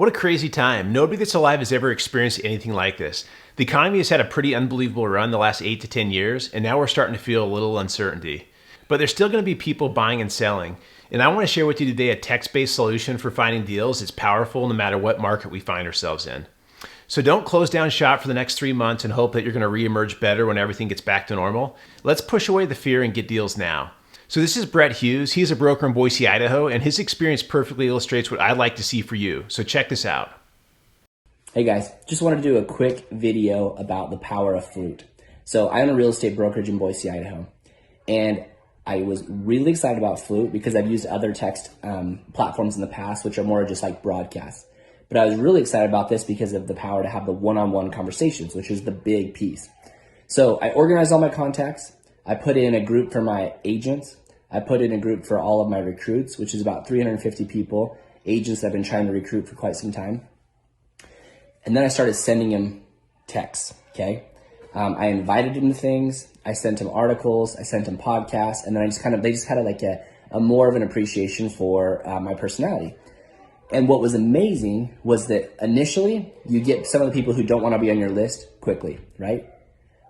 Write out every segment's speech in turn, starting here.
What a crazy time. Nobody that's alive has ever experienced anything like this. The economy has had a pretty unbelievable run the last 8 to 10 years, and now we're starting to feel a little uncertainty. But there's still going to be people buying and selling. And I want to share with you today a text-based solution for finding deals that's powerful no matter what market we find ourselves in. So don't close down shop for the next 3 months and hope that you're going to reemerge better when everything gets back to normal. Let's push away the fear and get deals now. So this is Brett Hughes. He's a broker in Boise, Idaho, and his experience perfectly illustrates what I'd like to see for you. So check this out. Hey guys, just wanted to do a quick video about the power of Floot. So I own a real estate brokerage in Boise, Idaho, and I was really excited about Floot because I've used other text platforms in the past, which are more just like broadcasts. But I was really excited about this because of the power to have the one-on-one conversations, which is the big piece. So I organized all my contacts. I put in a group for my agents. I put in a group for all of my recruits, which is about 350 people, agents that I've been trying to recruit for quite some time. And then I started sending them texts, okay? I invited them to things. I sent them articles. I sent them podcasts. And then they just had like a more of an appreciation for my personality. And what was amazing was that initially you get some of the people who don't want to be on your list quickly, right?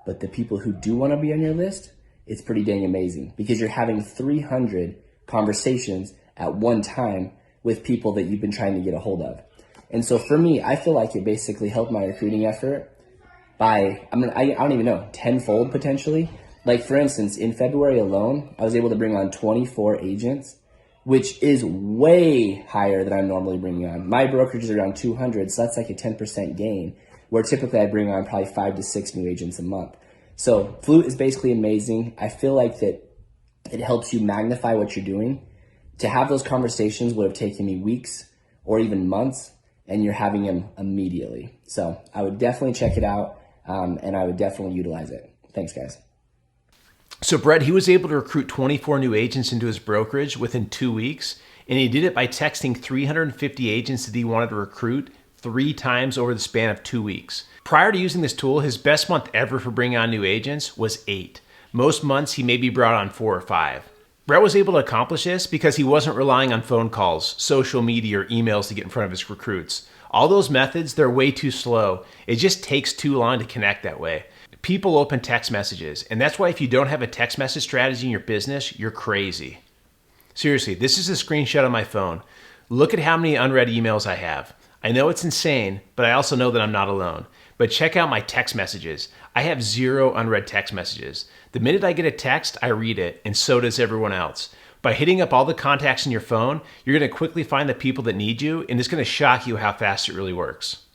But the people who do want to be on your list, it's pretty dang amazing because you're having 300 conversations at one time with people that you've been trying to get a hold of. And so for me, I feel like it basically helped my recruiting effort by, I don't even know, tenfold potentially. Like for instance, in February alone, I was able to bring on 24 agents, which is way higher than I'm normally bringing on. My brokerage is around 200, so that's like a 10% gain, where typically I bring on probably 5 to 6 new agents a month. So Floot is basically amazing. I feel like that it helps you magnify what you're doing. To have those conversations would have taken me weeks or even months, and you're having them immediately. So I would definitely check it out, and I would definitely utilize it. Thanks, guys. So Brett, he was able to recruit 24 new agents into his brokerage within 2 weeks, and he did it by texting 350 agents that he wanted to recruit 3 times over the span of 2 weeks. Prior to using this tool, his best month ever for bringing on new agents was 8. Most months, he maybe brought on 4 or 5. Brett was able to accomplish this because he wasn't relying on phone calls, social media, or emails to get in front of his recruits. All those methods, they're way too slow. It just takes too long to connect that way. People open text messages, and that's why if you don't have a text message strategy in your business, you're crazy. Seriously, this is a screenshot on my phone. Look at how many unread emails I have. I know it's insane, but I also know that I'm not alone. But check out my text messages. I have 0 unread text messages. The minute I get a text, I read it, and so does everyone else. By hitting up all the contacts in your phone, you're going to quickly find the people that need you, and it's going to shock you how fast it really works.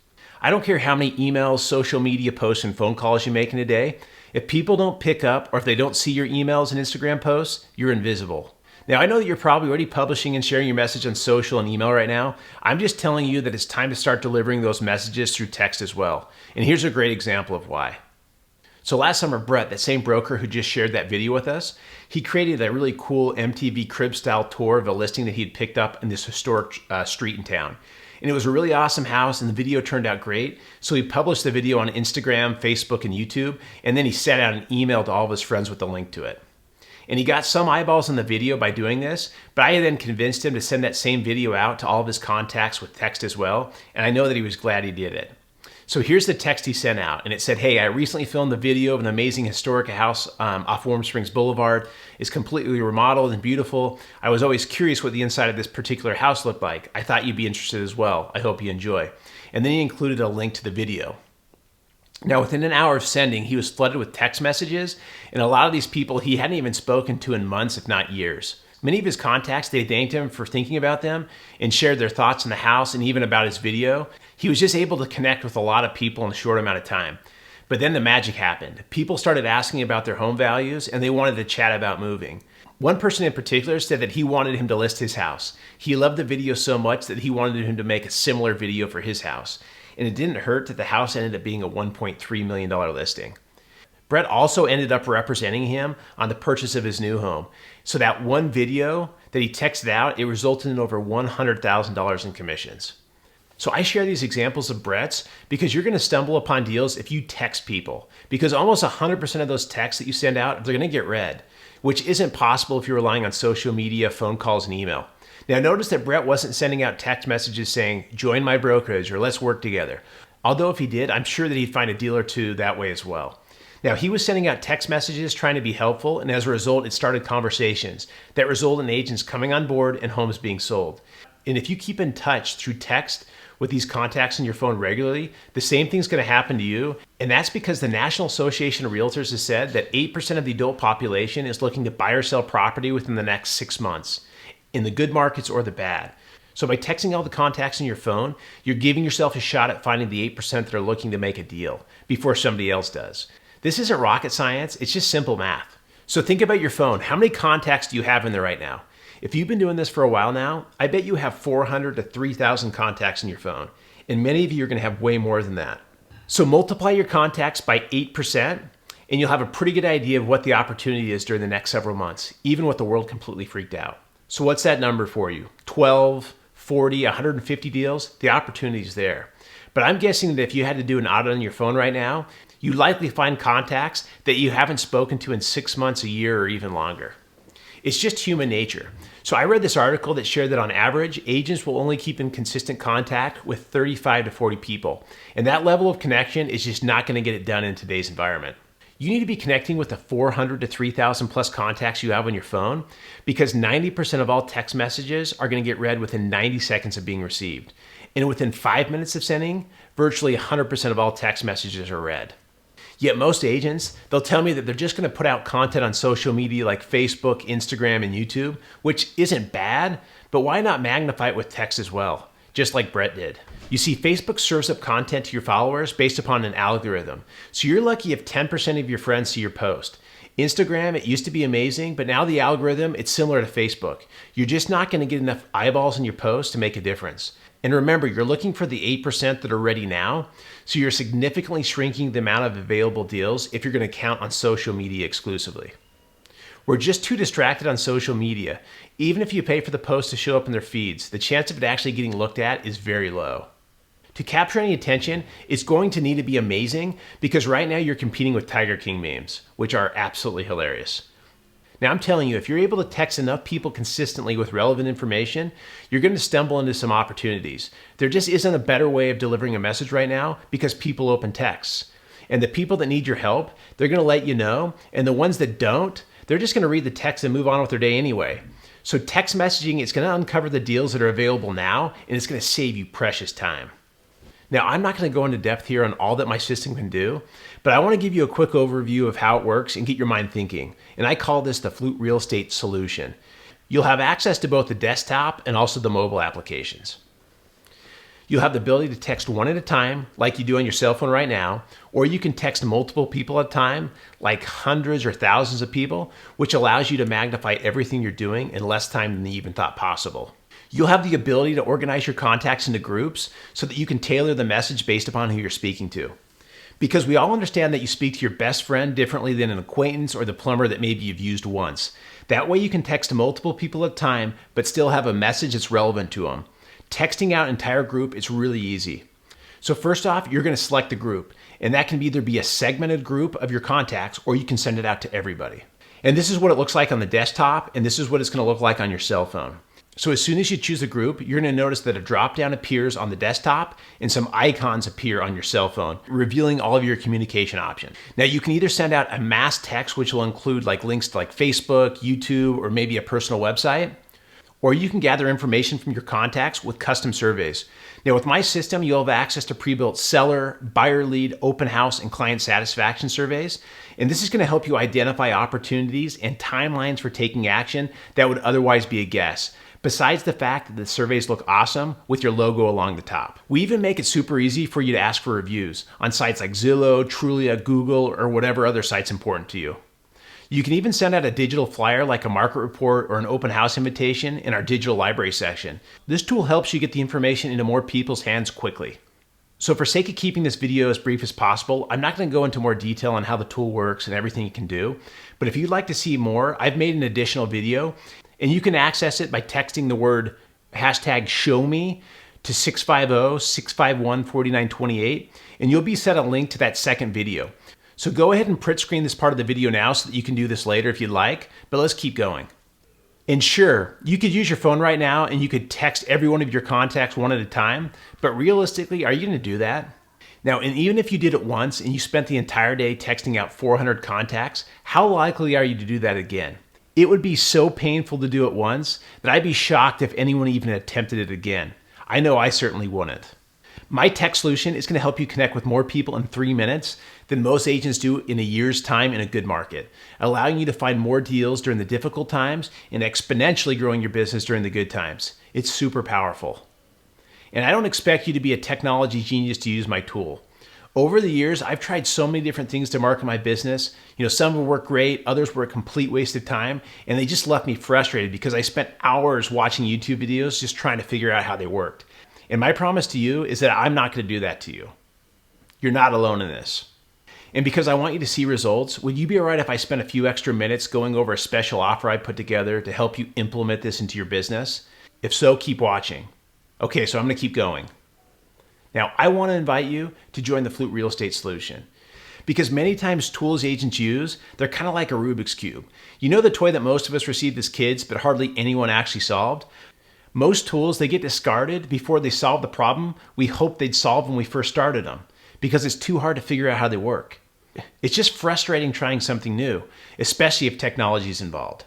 I don't care how many emails, social media posts, and phone calls you make in a day. If people don't pick up or if they don't see your emails and Instagram posts, you're invisible. Now, I know that you're probably already publishing and sharing your message on social and email right now. I'm just telling you that it's time to start delivering those messages through text as well. And here's a great example of why. So last summer, Brett, that same broker who just shared that video with us, he created a really cool MTV crib style tour of a listing that he'd picked up in this historic street in town. And it was a really awesome house, and the video turned out great. So he published the video on Instagram, Facebook, and YouTube, and then he sent out an email to all of his friends with the link to it. And he got some eyeballs on the video by doing this, but I then convinced him to send that same video out to all of his contacts with text as well, and I know that he was glad he did it. So here's the text he sent out, and it said, "Hey, I recently filmed the video of an amazing historic house off Warm Springs Boulevard. It's completely remodeled and beautiful. I was always curious what the inside of this particular house looked like. I thought you'd be interested as well. I hope you enjoy." And then he included a link to the video. Now, within an hour of sending, he was flooded with text messages, and a lot of these people he hadn't even spoken to in months, if not years. Many of his contacts, they thanked him for thinking about them and shared their thoughts on the house and even about his video. He was just able to connect with a lot of people in a short amount of time. But then the magic happened. People started asking about their home values, and they wanted to chat about moving. One person in particular said that he wanted him to list his house. He loved the video so much that he wanted him to make a similar video for his house. And it didn't hurt that the house ended up being a $1.3 million listing. Brett also ended up representing him on the purchase of his new home. So that one video that he texted out, it resulted in over $100,000 in commissions. So I share these examples of Brett's because you're going to stumble upon deals if you text people, because almost 100% of those texts that you send out, they're going to get read, which isn't possible if you're relying on social media, phone calls, and email. Now notice that Brett wasn't sending out text messages saying, join my brokerage or let's work together. Although if he did, I'm sure that he'd find a deal or two that way as well. Now he was sending out text messages trying to be helpful, and as a result, it started conversations that result in agents coming on board and homes being sold. And if you keep in touch through text with these contacts in your phone regularly, the same thing's going to happen to you. And that's because the National Association of Realtors has said that 8% of the adult population is looking to buy or sell property within the next 6 months, in the good markets or the bad. So by texting all the contacts in your phone, you're giving yourself a shot at finding the 8% that are looking to make a deal before somebody else does. This isn't rocket science, it's just simple math. So think about your phone. How many contacts do you have in there right now? If you've been doing this for a while now, I bet you have 400 to 3,000 contacts in your phone. And many of you are going to have way more than that. So multiply your contacts by 8%, and you'll have a pretty good idea of what the opportunity is during the next several months, even with the world completely freaked out. So what's that number for you? 12, 40, 150 deals? The opportunity is there. But I'm guessing that if you had to do an audit on your phone right now, you likely find contacts that you haven't spoken to in 6 months, a year, or even longer. It's just human nature. So I read this article that shared that on average, agents will only keep in consistent contact with 35 to 40 people. And that level of connection is just not going to get it done in today's environment. You need to be connecting with the 400 to 3,000 plus contacts you have on your phone, because 90% of all text messages are going to get read within 90 seconds of being received. And within 5 minutes of sending, virtually 100% of all text messages are read. Yet most agents, they'll tell me that they're just going to put out content on social media like Facebook, Instagram, and YouTube, which isn't bad, but why not magnify it with text as well, just like Brett did? You see, Facebook serves up content to your followers based upon an algorithm. So you're lucky if 10% of your friends see your post. Instagram, it used to be amazing, but now the algorithm, it's similar to Facebook. You're just not going to get enough eyeballs in your post to make a difference. And remember, you're looking for the 8% that are ready now, so you're significantly shrinking the amount of available deals if you're going to count on social media exclusively. We're just too distracted on social media. Even if you pay for the post to show up in their feeds, the chance of it actually getting looked at is very low. To capture any attention, it's going to need to be amazing, because right now you're competing with Tiger King memes, which are absolutely hilarious. Now I'm telling you, if you're able to text enough people consistently with relevant information, you're going to stumble into some opportunities. There just isn't a better way of delivering a message right now, because people open texts. And the people that need your help, they're going to let you know. And the ones that don't, they're just going to read the text and move on with their day anyway. So text messaging is going to uncover the deals that are available now, and it's going to save you precious time. Now, I'm not going to go into depth here on all that my system can do, but I want to give you a quick overview of how it works and get your mind thinking. And I call this the Floot Real Estate Solution. You'll have access to both the desktop and also the mobile applications. You'll have the ability to text one at a time, like you do on your cell phone right now, or you can text multiple people at a time, like hundreds or thousands of people, which allows you to magnify everything you're doing in less time than you even thought possible. You'll have the ability to organize your contacts into groups so that you can tailor the message based upon who you're speaking to. Because we all understand that you speak to your best friend differently than an acquaintance or the plumber that maybe you've used once. That way you can text multiple people at a time, but still have a message that's relevant to them. Texting out an entire group is really easy. So first off, you're going to select the group, and that can either be a segmented group of your contacts, or you can send it out to everybody. And this is what it looks like on the desktop, and this is what it's going to look like on your cell phone. So as soon as you choose a group, you're going to notice that a drop-down appears on the desktop and some icons appear on your cell phone, revealing all of your communication options. Now you can either send out a mass text, which will include like links to like Facebook, YouTube, or maybe a personal website, or you can gather information from your contacts with custom surveys. Now with my system, you'll have access to pre-built seller, buyer lead, open house, and client satisfaction surveys. And this is going to help you identify opportunities and timelines for taking action that would otherwise be a guess. Besides the fact that the surveys look awesome with your logo along the top. We even make it super easy for you to ask for reviews on sites like Zillow, Trulia, Google, or whatever other site's important to you. You can even send out a digital flyer like a market report or an open house invitation in our digital library section. This tool helps you get the information into more people's hands quickly. So for sake of keeping this video as brief as possible, I'm not going to go into more detail on how the tool works and everything it can do. But if you'd like to see more, I've made an additional video, and you can access it by texting the word #ShowMe to 650-651-4928, and you'll be sent a link to that second video. So go ahead and print screen this part of the video now so that you can do this later if you'd like, but let's keep going. And sure, you could use your phone right now and you could text every one of your contacts one at a time, but realistically, are you going to do that? Now, and even if you did it once and you spent the entire day texting out 400 contacts, how likely are you to do that again? It would be so painful to do it once that I'd be shocked if anyone even attempted it again. I know I certainly wouldn't. My tech solution is going to help you connect with more people in 3 minutes than most agents do in a year's time in a good market, allowing you to find more deals during the difficult times and exponentially growing your business during the good times. It's super powerful. And I don't expect you to be a technology genius to use my tool. Over the years, I've tried so many different things to market my business. Some will work great, others were a complete waste of time, and they just left me frustrated because I spent hours watching YouTube videos just trying to figure out how they worked. And my promise to you is that I'm not going to do that to you. You're not alone in this. And because I want you to see results, would you be all right if I spent a few extra minutes going over a special offer I put together to help you implement this into your business? If so, keep watching. Okay, so I'm going to keep going. Now, I want to invite you to join the Floot Real Estate Solution. Because many times tools agents use, they're kind of like a Rubik's Cube. You know the toy that most of us received as kids, but hardly anyone actually solved? Most tools, they get discarded before they solve the problem we hoped they'd solve when we first started them, because it's too hard to figure out how they work. It's just frustrating trying something new, especially if technology is involved.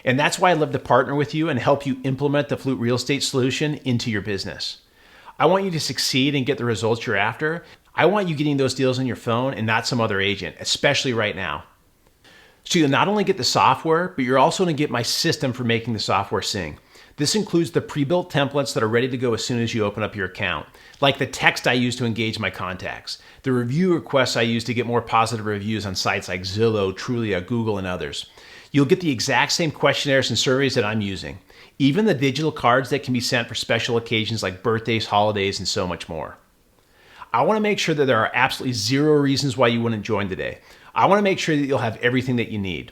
And that's why I love to partner with you and help you implement the Floot Real Estate Solution into your business. I want you to succeed and get the results you're after. I want you getting those deals on your phone and not some other agent, especially right now. So you'll not only get the software, but you're also going to get my system for making the software sing. This includes the pre-built templates that are ready to go as soon as you open up your account, like the text I use to engage my contacts, the review requests I use to get more positive reviews on sites like Zillow, Trulia, Google, and others. You'll get the exact same questionnaires and surveys that I'm using, even the digital cards that can be sent for special occasions like birthdays, holidays, and so much more. I want to make sure that there are absolutely zero reasons why you wouldn't join today. I want to make sure that you'll have everything that you need.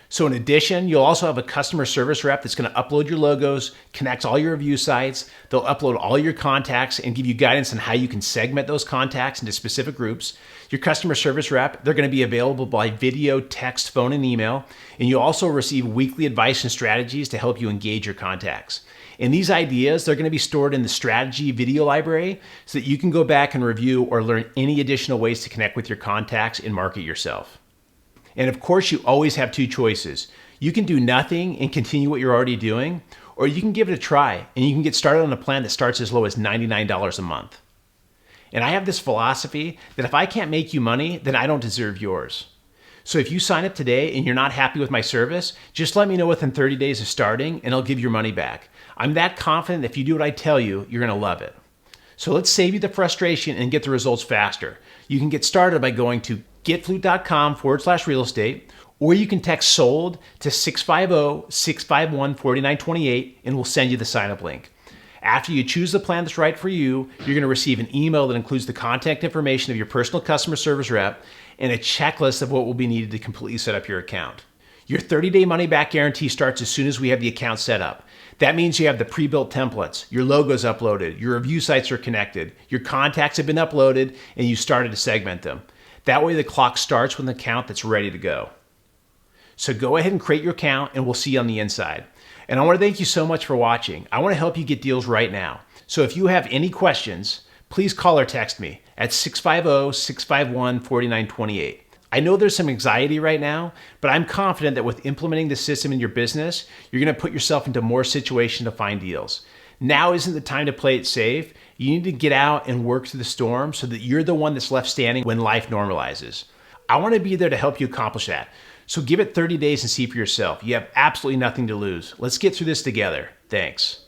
So in addition, you'll also have a customer service rep that's going to upload your logos, connect all your review sites. They'll upload all your contacts and give you guidance on how you can segment those contacts into specific groups. Your customer service rep, they're going to be available by video, text, phone, and email. And you'll also receive weekly advice and strategies to help you engage your contacts. And these ideas, they're going to be stored in the strategy video library so that you can go back and review or learn any additional ways to connect with your contacts and market yourself. And of course, you always have two choices. You can do nothing and continue what you're already doing, or you can give it a try and you can get started on a plan that starts as low as $99 a month. And I have this philosophy that if I can't make you money, then I don't deserve yours. So if you sign up today and you're not happy with my service, just let me know within 30 days of starting and I'll give your money back. I'm that confident that if you do what I tell you, you're going to love it. So let's save you the frustration and get the results faster. You can get started by going to getfloot.com/real estate, or you can text SOLD to 650-651-4928 and we'll send you the sign up link. After you choose the plan that's right for you, you're going to receive an email that includes the contact information of your personal customer service rep and a checklist of what will be needed to completely set up your account. Your 30-day money-back guarantee starts as soon as we have the account set up. That means you have the pre-built templates, your logo's uploaded, your review sites are connected, your contacts have been uploaded, and you started to segment them. That way the clock starts with an account that's ready to go. So go ahead and create your account and we'll see you on the inside. And I want to thank you so much for watching. I want to help you get deals right now. So if you have any questions, please call or text me at 650-651-4928. I know there's some anxiety right now, but I'm confident that with implementing the system in your business, you're going to put yourself into more situations to find deals. Now isn't the time to play it safe. You need to get out and work through the storm so that you're the one that's left standing when life normalizes. I want to be there to help you accomplish that. So give it 30 days and see for yourself. You have absolutely nothing to lose. Let's get through this together. Thanks.